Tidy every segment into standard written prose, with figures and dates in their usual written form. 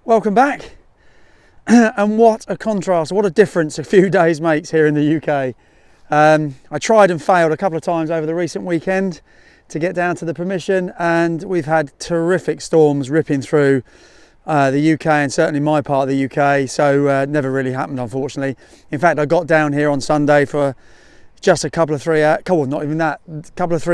Welcome back. And what a contrast, what a difference a few days makes here in the UK. I tried and failed a couple of times over the recent weekend to get down to the permission, and we've had terrific storms ripping through the UK and certainly my part of the UK, so never really happened, unfortunately. In fact, I got down here on Sunday for just a couple of 3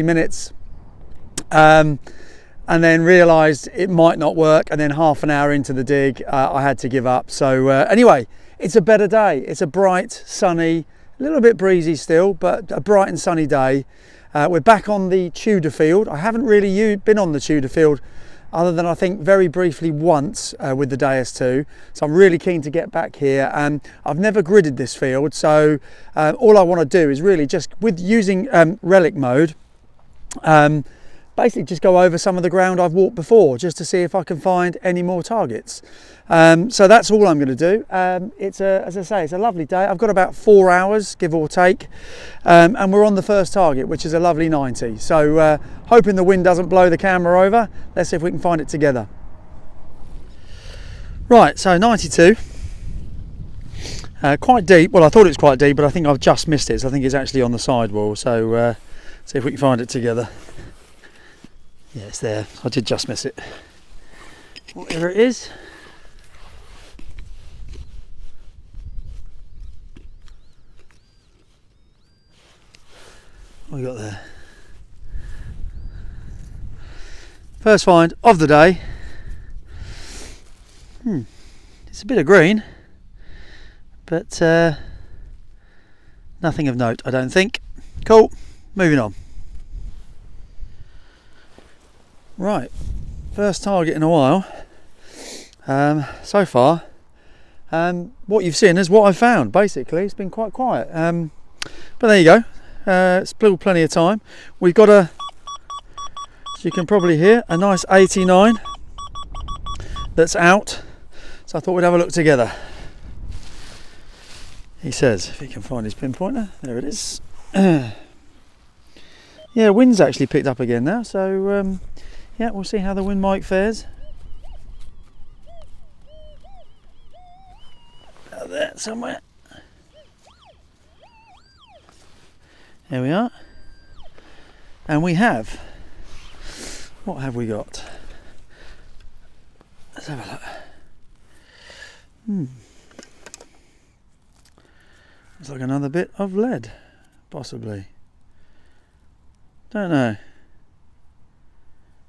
minutes, and then realised it might not work, and then half an hour into the dig I had to give up. So anyway, it's a better day. It's a bright, sunny, a little bit breezy still, but a bright and sunny day. We're back on the Tudor Field. I haven't really been on the Tudor Field other than I think very briefly once with the Deus 2, so I'm really keen to get back here. I've never gridded this field, so all I want to do is really just with using relic mode, basically just go over some of the ground I've walked before, just to see if I can find any more targets. So that's all I'm going to do. As I say, it's a lovely day. I've got about 4 hours, give or take, and we're on the first target, which is a lovely 90. So hoping the wind doesn't blow the camera over. Let's see if we can find it together. Right, so 92. Quite deep. Well, I thought it was quite deep, but I think I've just missed it. So I think it's actually on the sidewall. So see if we can find it together. Yeah, it's there. I did just miss it. Whatever it is. What we got there? First find of the day. It's a bit of green, but nothing of note, I don't think. Cool. Moving on. Right, first target in a while. So far, what you've seen is what I've found. Basically, it's been quite quiet. But there you go. It's still plenty of time. We've got as you can probably hear, a nice 89 that's out. So I thought we'd have a look together. He says, if he can find his pinpointer, there it is. Yeah, wind's actually picked up again now. So. Yeah, we'll see how the wind mic fares. Out there somewhere. There we are. And we have. What have we got? Let's have a look. Looks like another bit of lead, possibly. Don't know.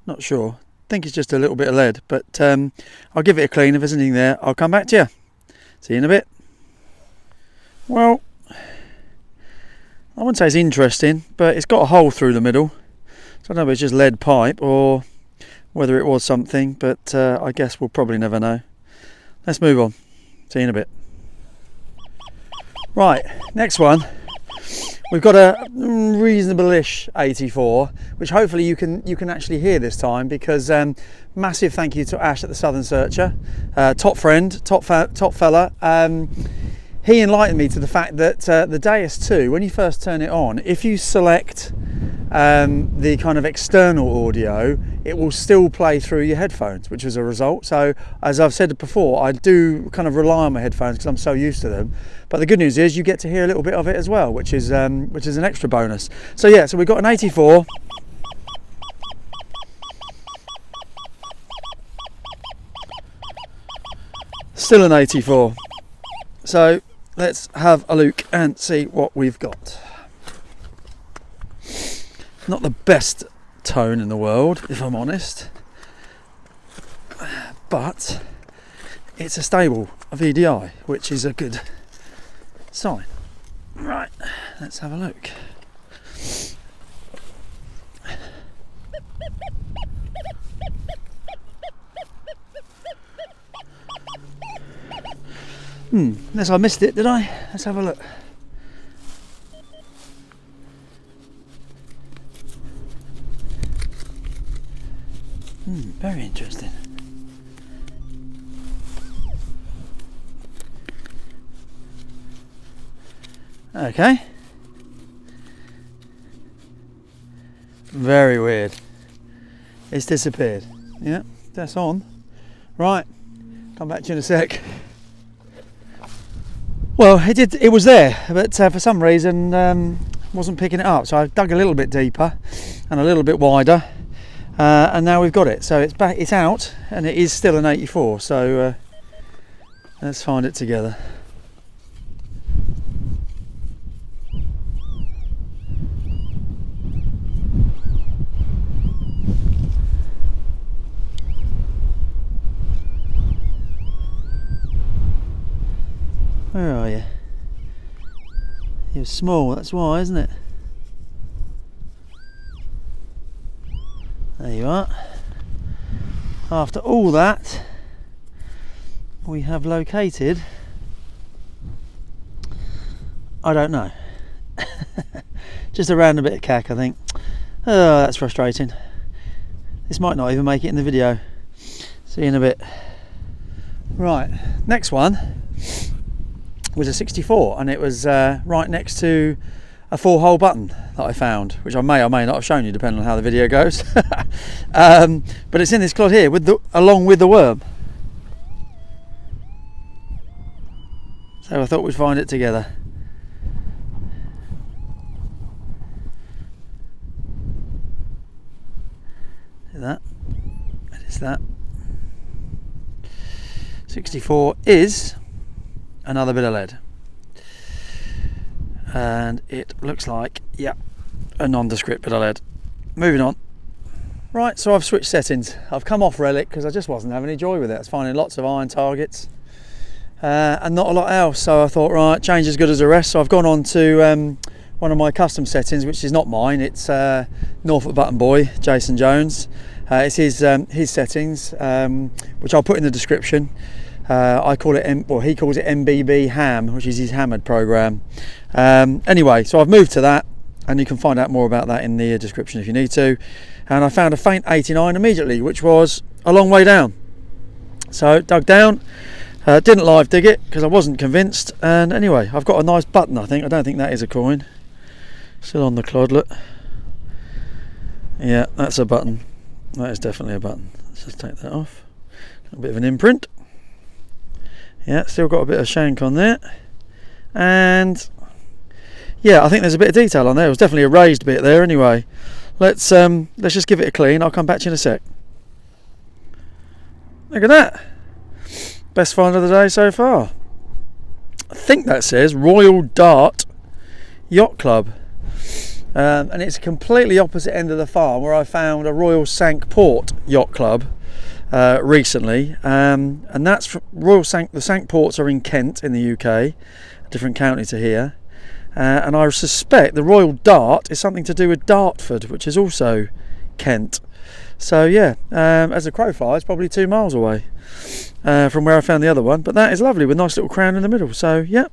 Not sure. Think it's just a little bit of lead, but I'll give it a clean. If there's anything there, I'll come back to you. See you in a bit. Well, I wouldn't say it's interesting, but it's got a hole through the middle. So I don't know if it's just lead pipe or whether it was something, but I guess we'll probably never know. Let's move on. See you in a bit. Right, next one. We've got a reasonable-ish 84, which hopefully you can actually hear this time, because massive thank you to Ash at the Southern Searcher, top friend, top fella. He enlightened me to the fact that the Deus 2, when you first turn it on, if you select the kind of external audio, it will still play through your headphones, which was a result. So as I've said before, I do kind of rely on my headphones because I'm so used to them. But the good news is you get to hear a little bit of it as well, which is an extra bonus. So yeah, so we've got an 84. Still an 84. So let's have a look and see what we've got. Not the best tone in the world, if I'm honest, but it's a stable VDI, which is a good sign. Right, let's have a look. Unless I missed it, did I? Let's have a look. Very interesting. Okay. Very weird. It's disappeared. Yeah, that's on. Right. Come back to you in a sec. Well, it was there, but for some reason wasn't picking it up, so I dug a little bit deeper and a little bit wider, and now we've got it. So it's back, it's out, and it is still an 84, so let's find it together. Where are you? You're small, that's why, isn't it? There you are. After all that, we have located, I don't know, just a random bit of cack, I think. Oh, that's frustrating. This might not even make it in the video. See you in a bit. Right, next one was a 64, and it was right next to a 4-hole button that I found, which I may or may not have shown you depending on how the video goes. But it's in this clod here along with the worm, so I thought we'd find it together. See that? That is that. 64 is another bit of lead, and it looks like, yeah, a nondescript bit of lead. Moving on. Right, so I've switched settings. I've come off relic because I just wasn't having any joy with it. I was finding lots of iron targets and not a lot else, so I thought, right, change as good as the rest. So I've gone on to one of my custom settings, which is not mine. It's Norfolk Button Boy, Jason Jones. It's his settings, which I'll put in the description. I call it, he calls it MBB Ham, which is his hammered program. Anyway, so I've moved to that, and you can find out more about that in the description if you need to. And I found a faint 89 immediately, which was a long way down. So dug down, didn't live dig it because I wasn't convinced. And anyway, I've got a nice button, I think. I don't think that is a coin. Still on the clod, look. Yeah, that's a button. That is definitely a button. Let's just take that off. A bit of an imprint. Yeah, still got a bit of shank on there, and yeah, I think there's a bit of detail on there. It was definitely a raised bit there. Anyway, let's just give it a clean. I'll come back to you in a sec. Look at that, best find of the day so far. I think that says Royal Dart Yacht Club, and it's completely opposite end of the farm where I found a Royal Cinque Port Yacht Club recently, and that's from the Cinque Ports are in Kent in the UK, a different county to here, and I suspect the Royal Dart is something to do with Dartford, which is also Kent. So yeah, as the crow flies, probably 2 miles away from where I found the other one, but that is lovely with a nice little crown in the middle. So yeah,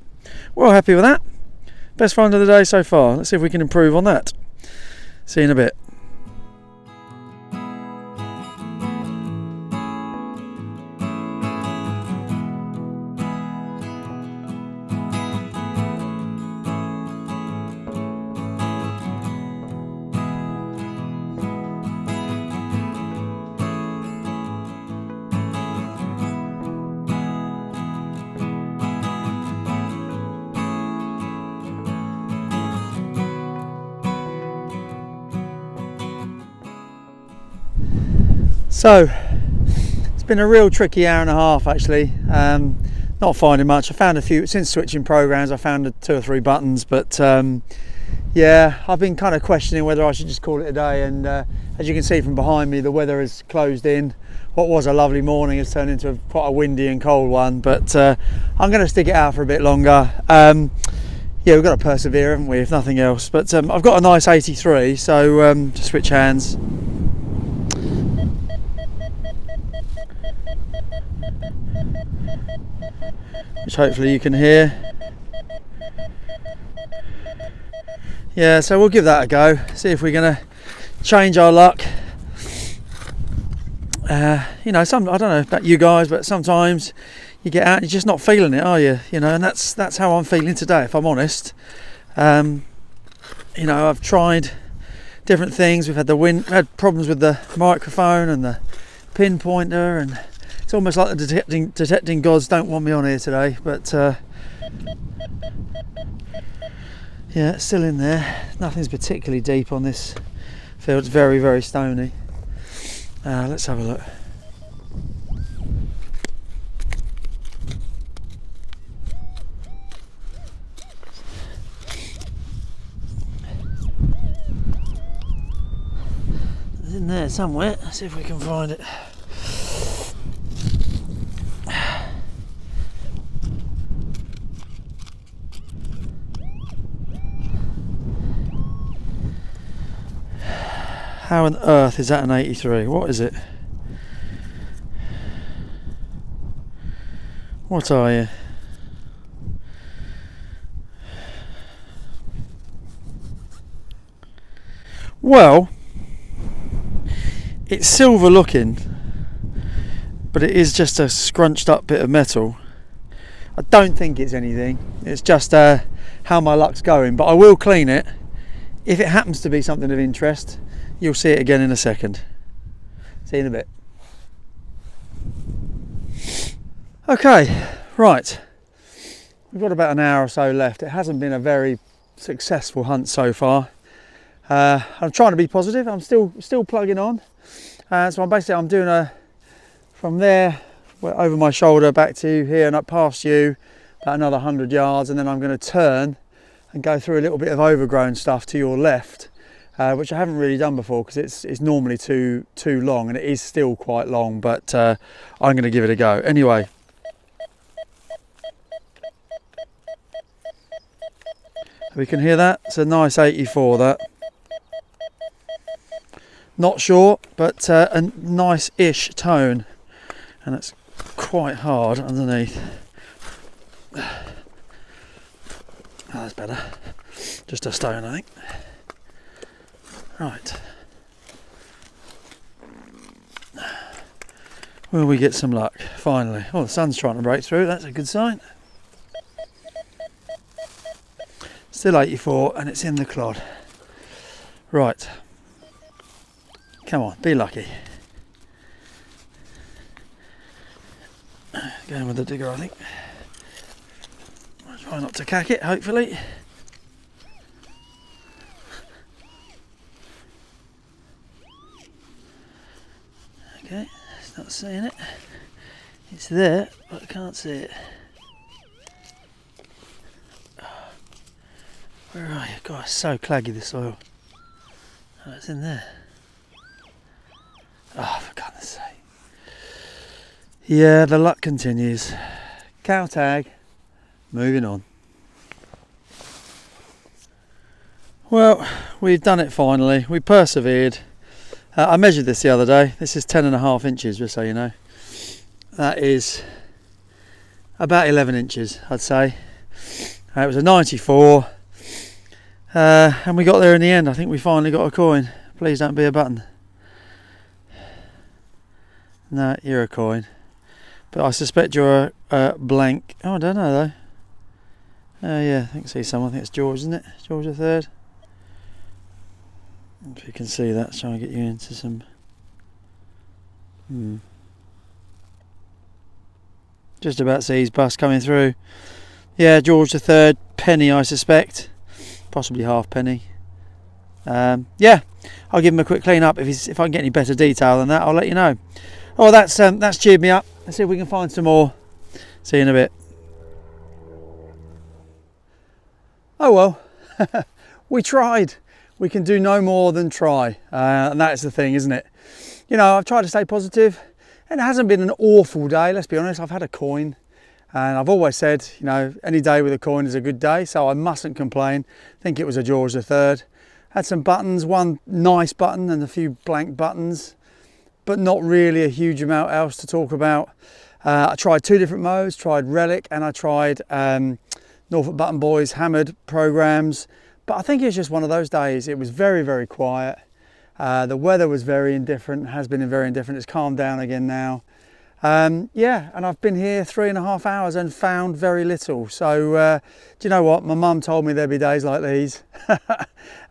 well, happy with that. Best find of the day so far. Let's see if we can improve on that. See you in a bit. So it's been a real tricky hour and a half actually, not finding much. I found a few since switching programs. I found 2 or 3 buttons, but yeah, I've been kind of questioning whether I should just call it a day. And as you can see from behind me, the weather has closed in. What was a lovely morning has turned into quite a windy and cold one, but I'm going to stick it out for a bit longer. Yeah, we've got to persevere, haven't we, if nothing else. But I've got a nice 83, so to switch hands. Which hopefully you can hear. Yeah, so we'll give that a go, see if we're going to change our luck. You know, I don't know about you guys, but sometimes you get out and you're just not feeling it, are you? You know, and that's how I'm feeling today, if I'm honest. You know, I've tried different things. We've had had problems with the microphone and the pinpointer, and it's almost like the detecting gods don't want me on here today, but yeah, it's still in there. Nothing's particularly deep on this field. It's very, very stony. Let's have a look. It's in there somewhere. Let's see if we can find it. How on earth is that an 83? What is it? What are you? Well, it's silver looking, but it is just a scrunched up bit of metal. I don't think it's anything. It's just how my luck's going, but I will clean it. If it happens to be something of interest, you'll see it again in a second. See you in a bit. Okay, right. We've got about an hour or so left. It hasn't been a very successful hunt so far. I'm trying to be positive. I'm still plugging on. So I'm doing from there over my shoulder back to here and up past you, about another 100 yards, and then I'm going to turn and go through a little bit of overgrown stuff to your left. Which I haven't really done before because it's normally too long, and it is still quite long, but I'm going to give it a go. Anyway, we can hear that. It's a nice 84, that. Not short, but a nice-ish tone, and it's quite hard underneath. Oh, that's better. Just a stone, I think. Right. Will we get some luck? Finally. Oh, the sun's trying to break through. That's a good sign. Still 84, and it's in the clod. Right. Come on, be lucky. Going with the digger, I think. I'll try not to cack it, hopefully. Okay, it's not seeing it. It's there, but I can't see it. Where are you? God, it's so claggy, the soil. Oh, it's in there. Oh, for goodness sake. Yeah, the luck continues. Cow tag, moving on. Well, we've done it finally. We persevered. I measured this the other day. This is 10.5 inches, just so you know. That is about 11 inches, I'd say. It was a 94. And we got there in the end. I think we finally got a coin. Please don't be a button. No, you're a coin. But I suspect you're a blank. Oh, I don't know though. Oh yeah, I think I see someone. I think it's George, isn't it? George III. If you can see that, try and get you into some. Just about see his bus coming through. Yeah, George III, penny, I suspect, possibly half penny. Yeah, I'll give him a quick clean up. If I can get any better detail than that, I'll let you know. Oh, that's cheered me up. Let's see if we can find some more. See you in a bit. Oh well, we tried. We can do no more than try, and that's the thing, isn't it? You know, I've tried to stay positive, and it hasn't been an awful day, let's be honest. I've had a coin, and I've always said, you know, any day with a coin is a good day, so I mustn't complain. I think it was a George III. Had some buttons, one nice button and a few blank buttons, but not really a huge amount else to talk about. I tried 2 different modes, tried Relic, and I tried Norfolk Button Boys hammered programs. But I think it's just one of those days. It was very, very quiet. The weather was very indifferent, has been very indifferent. It's calmed down again now. Yeah, and I've been here 3.5 hours and found very little. So, do you know what? My mum told me there'd be days like these,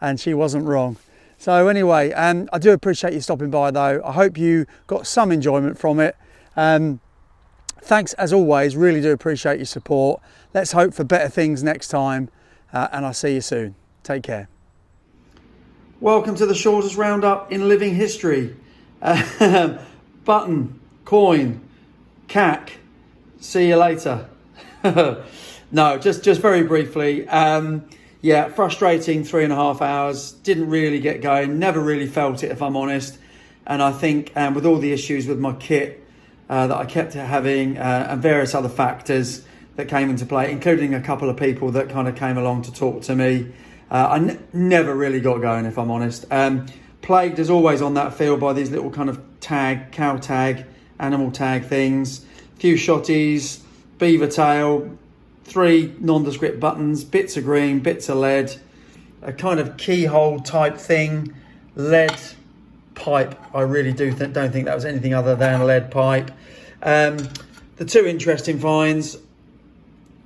and she wasn't wrong. So anyway, I do appreciate you stopping by though. I hope you got some enjoyment from it. Thanks as always, really do appreciate your support. Let's hope for better things next time, and I'll see you soon. Take care. Welcome to the shortest roundup in living history. Button, coin, CAC, see you later. No, just very briefly. Yeah, frustrating 3.5 hours. Didn't really get going. Never really felt it, if I'm honest. And I think with all the issues with my kit that I kept having and various other factors that came into play, including a couple of people that kind of came along to talk to me, I never really got going, if I'm honest. Plagued as always on that field by these little kind of cow tag, animal tag things. Few shotties, beaver tail, 3 nondescript buttons, bits of green, bits of lead, a kind of keyhole type thing, lead pipe. I really don't think that was anything other than a lead pipe. The 2 interesting finds,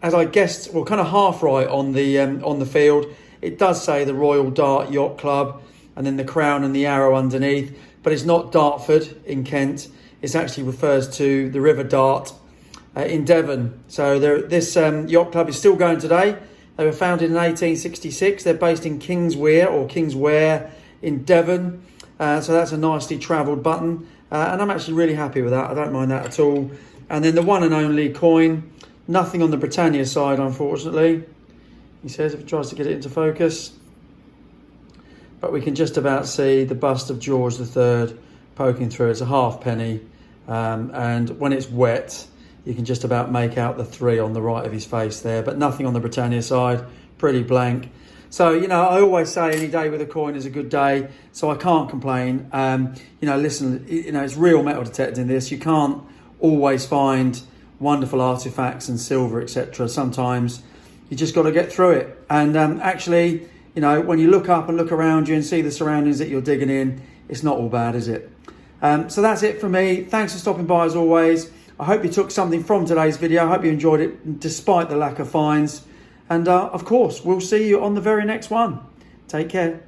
as I guessed, well, kind of half right on the field. It does say the Royal Dart Yacht Club, and then the crown and the arrow underneath, but it's not Dartford in Kent. It actually refers to the River Dart in Devon. So this yacht club is still going today. They were founded in 1866. They're based in Kingswear in Devon. So that's a nicely travelled button. And I'm actually really happy with that. I don't mind that at all. And then the one and only coin. Nothing on the Britannia side, unfortunately. He says, if he tries to get it into focus. But we can just about see the bust of George III poking through. It's a halfpenny. And when it's wet, you can just about make out the 3 on the right of his face there. But nothing on the Britannia side. Pretty blank. So, you know, I always say any day with a coin is a good day. So I can't complain. Listen, it's real metal detecting this. You can't always find wonderful artifacts and silver, etc. Sometimes you just got to get through it. And actually, when you look up and look around you and see the surroundings that you're digging in, it's not all bad, is it? So that's it for me. Thanks for stopping by as always. I hope you took something from today's video. I hope you enjoyed it despite the lack of finds. And of course, we'll see you on the very next one. Take care.